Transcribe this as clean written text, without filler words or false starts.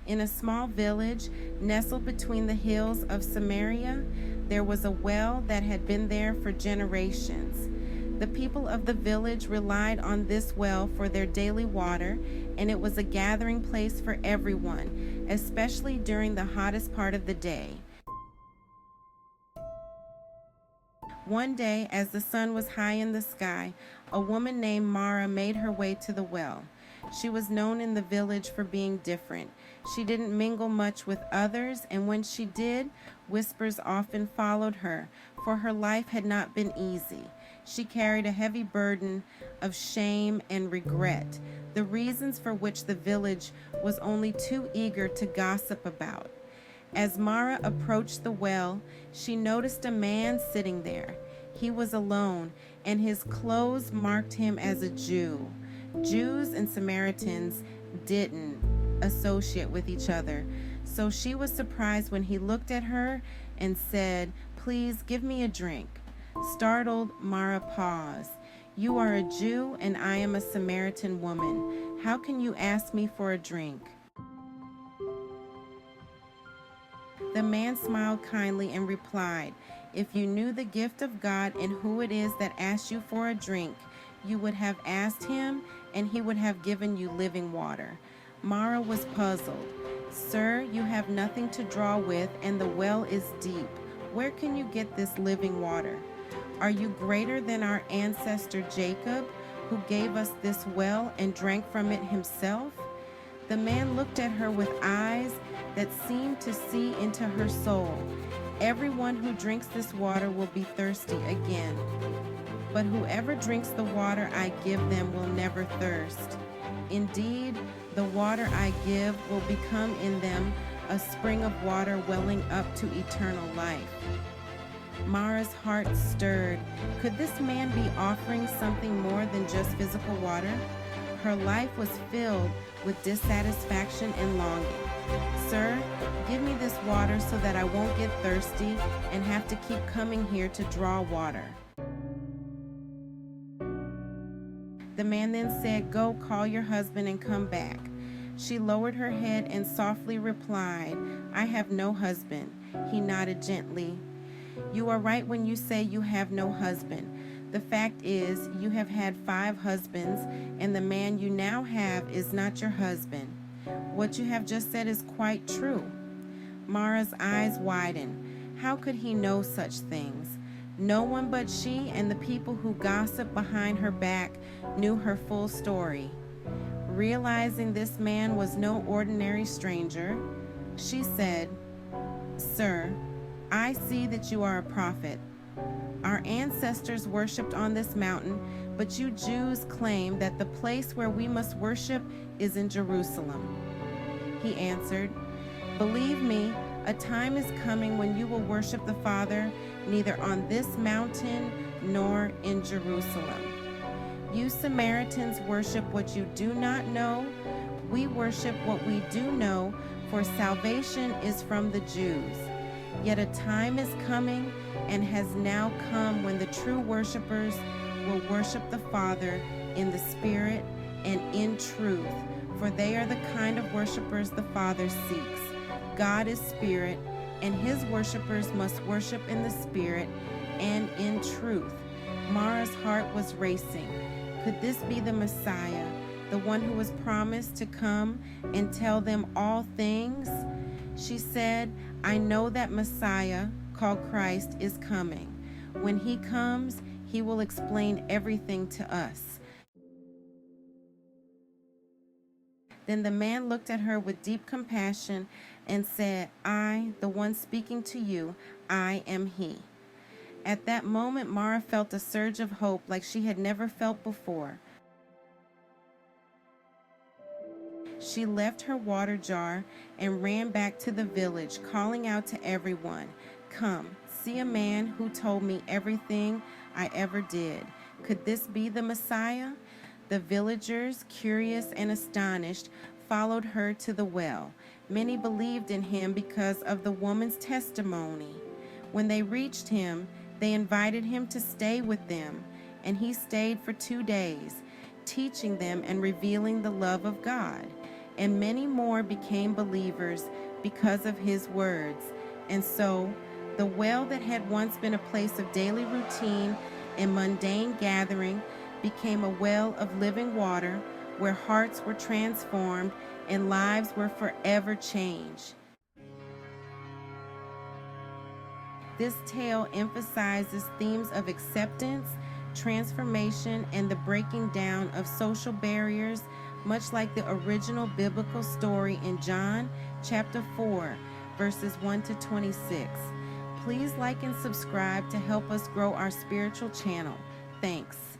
In a small village nestled between the hills of Samaria, there was a well that had been there for generations. The people of the village relied on this well for their daily water, and it was a gathering place for everyone, especially during the hottest part of the day. One day, as the sun was high in the sky, a woman named Mara made her way to the well. She was known in the village for being different. She didn't mingle much with others, and when she did, whispers often followed her, for her life had not been easy. She carried a heavy burden of shame and regret, the reasons for which the village was only too eager to gossip about. As Mara approached the well, she noticed a man sitting there. He was alone, and his clothes marked him as a Jew. Jews and Samaritans didn't associate with each other, so she was surprised when he looked at her and said, "Please give me a drink." Startled, Mara paused. "You are a Jew, and I am a Samaritan woman. How can you ask me for a drink?" The man smiled kindly and replied, "If you knew the gift of God and who it is that asks you for a drink, you would have asked him, and he would have given you living water." Mara was puzzled. "Sir, you have nothing to draw with, and the well is deep. Where can you get this living water? Are you greater than our ancestor Jacob, who gave us this well and drank from it himself?" The man looked at her with eyes that seemed to see into her soul. "Everyone who drinks this water will be thirsty again, but whoever drinks the water I give them will never thirst. Indeed, the water I give will become in them a spring of water welling up to eternal life." Mara's heart stirred. Could this man be offering something more than just physical water? Her life was filled with dissatisfaction and longing. "Sir, give me this water so that I won't get thirsty and have to keep coming here to draw water." The man then said, "Go call your husband and come back." She lowered her head and softly replied, "I have no husband." He nodded gently. "You are right when you say you have no husband. The fact is, you have had 5 husbands, and the man you now have is not your husband. What you have just said is quite true." Mara's eyes widened. How could he know such things? No one but she and the people who gossiped behind her back knew her full story. Realizing this man was no ordinary stranger, she said, "Sir, I see that you are a prophet. Our ancestors worshipped on this mountain, but you Jews claim that the place where we must worship is in Jerusalem." He answered, "Believe me, a time is coming when you will worship the Father neither on this mountain nor in Jerusalem. You Samaritans worship what you do not know. We worship what we do know, for salvation is from the Jews. Yet a time is coming and has now come when the true worshipers will worship the Father in the Spirit and in truth, for they are the kind of worshipers the Father seeks. God is Spirit, and his worshipers must worship in the Spirit and in truth." Mara's heart was racing. Could this be the Messiah, the one who was promised to come and tell them all things? She said, "I know that Messiah, called Christ, is coming. When he comes, he will explain everything to us." Then the man looked at her with deep compassion and said, "I, the one speaking to you, I am he." At that moment, Mara felt a surge of hope like she had never felt before. She left her water jar and ran back to the village, calling out to everyone, "Come, see a man who told me everything I ever did. Could this be the Messiah?" The villagers, curious and astonished, followed her to the well. Many believed in him because of the woman's testimony. When they reached him, they invited him to stay with them, and he stayed for 2 days, teaching them and revealing the love of God. and many more became believers because of his words. And so, the well that had once been a place of daily routine and mundane gathering became a well of living water where hearts were transformed and lives were forever changed. This tale emphasizes themes of acceptance, transformation, and the breaking down of social barriers, much like the original biblical story in John chapter 4, verses 1 to 26. Please like and subscribe to help us grow our spiritual channel. Thanks.